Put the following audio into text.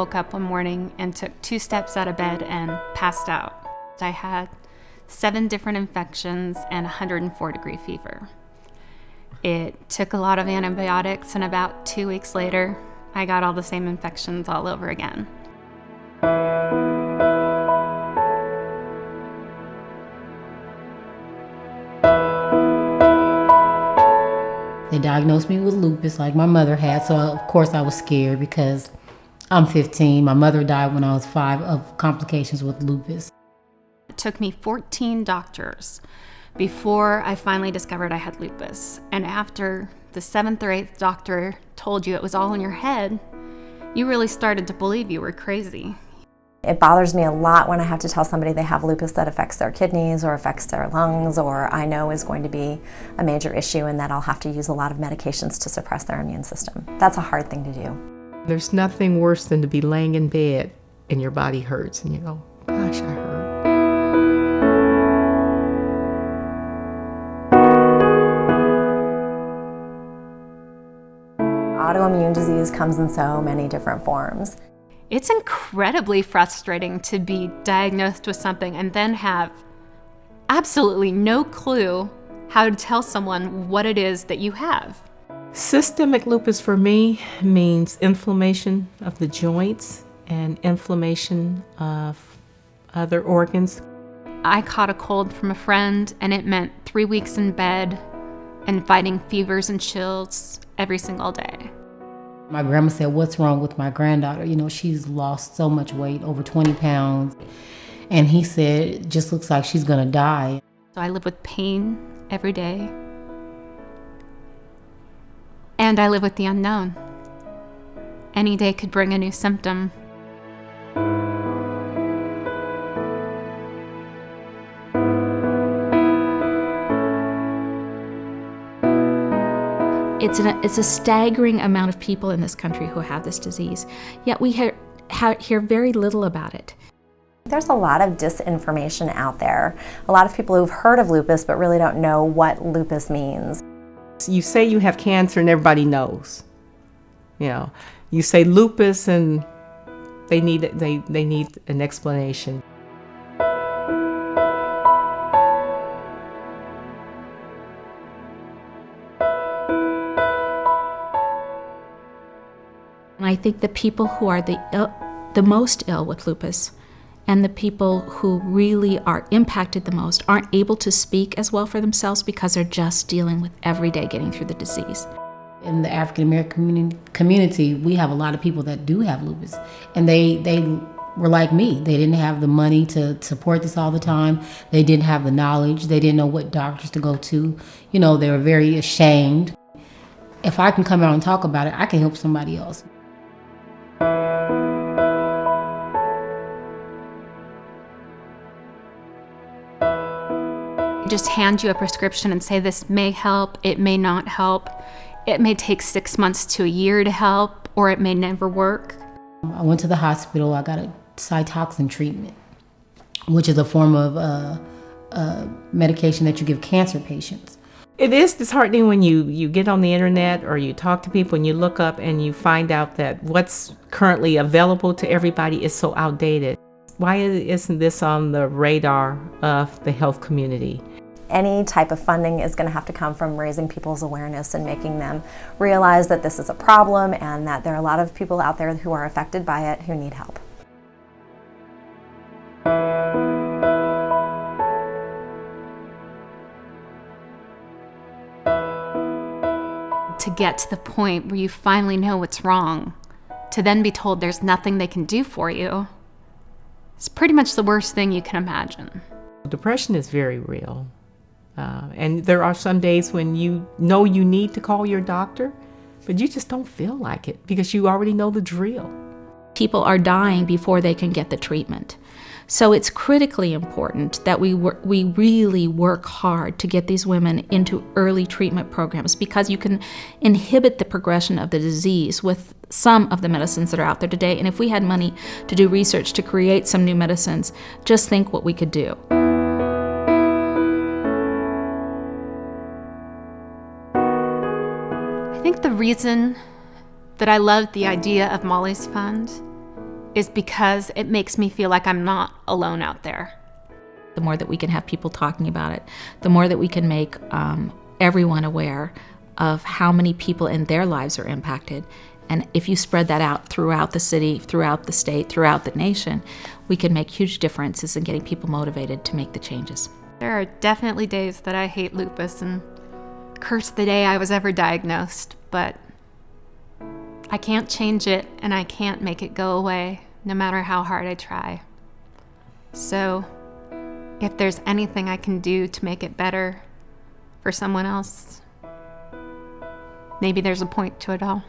woke up one morning and took 2 steps out of bed and passed out. I had 7 different infections and 104-degree fever. It took a lot of antibiotics, and about 2 weeks later, I got all the same infections all over again. They diagnosed me with lupus like my mother had, so of course I was scared because I'm 15. My mother died when I was 5 of complications with lupus. It took me 14 doctors before I finally discovered I had lupus. And after the 7th or 8th doctor told you it was all in your head, you really started to believe you were crazy. It bothers me a lot when I have to tell somebody they have lupus that affects their kidneys or affects their lungs, or I know is going to be a major issue and that I'll have to use a lot of medications to suppress their immune system. That's a hard thing to do. There's nothing worse than to be laying in bed and your body hurts and you go, gosh, I hurt. Autoimmune disease comes in so many different forms. It's incredibly frustrating to be diagnosed with something and then have absolutely no clue how to tell someone what it is that you have. Systemic lupus for me means inflammation of the joints and inflammation of other organs. I caught a cold from a friend, and it meant 3 weeks in bed and fighting fevers and chills every single day. My grandma said, what's wrong with my granddaughter? You know, she's lost so much weight, over 20 pounds. And he said, it just looks like she's gonna die. So I live with pain every day. And I live with the unknown. Any day could bring a new symptom. It's a staggering amount of people in this country who have this disease, yet we hear very little about it. There's a lot of disinformation out there. A lot of people who've heard of lupus but really don't know what lupus means. You say you have cancer and everybody knows. You know, you say lupus and they need an explanation. And I think the people who are the most ill with lupus and the people who really are impacted the most aren't able to speak as well for themselves because they're just dealing with every day getting through the disease. In the African American community, we have a lot of people that do have lupus, and they were like me. They didn't have the money to support this all the time. They didn't have the knowledge. They didn't know what doctors to go to. You know, they were very ashamed. If I can come out and talk about it, I can help somebody else. Just hand you a prescription and say this may help, it may not help. It may take 6 months to a year to help, or it may never work. I went to the hospital. I got a Cytoxin treatment, which is a form of medication that you give cancer patients. It is disheartening when you get on the internet or you talk to people and you look up and you find out that what's currently available to everybody is so outdated. Why isn't this on the radar of the health community? Any type of funding is going to have to come from raising people's awareness and making them realize that this is a problem and that there are a lot of people out there who are affected by it who need help. To get to the point where you finally know what's wrong, to then be told there's nothing they can do for you, it's pretty much the worst thing you can imagine. Depression is very real. And there are some days when you know you need to call your doctor, but you just don't feel like it because you already know the drill. People are dying before they can get the treatment. So it's critically important that we really work hard to get these women into early treatment programs, because you can inhibit the progression of the disease with some of the medicines that are out there today. And if we had money to do research to create some new medicines, just think what we could do. I think the reason that I love the idea of Molly's Fund is because it makes me feel like I'm not alone out there. The more that we can have people talking about it, the more that we can make everyone aware of how many people in their lives are impacted. And if you spread that out throughout the city, throughout the state, throughout the nation, we can make huge differences in getting people motivated to make the changes. There are definitely days that I hate lupus and curse the day I was ever diagnosed, but I can't change it and I can't make it go away, no matter how hard I try. So, if there's anything I can do to make it better for someone else, maybe there's a point to it all.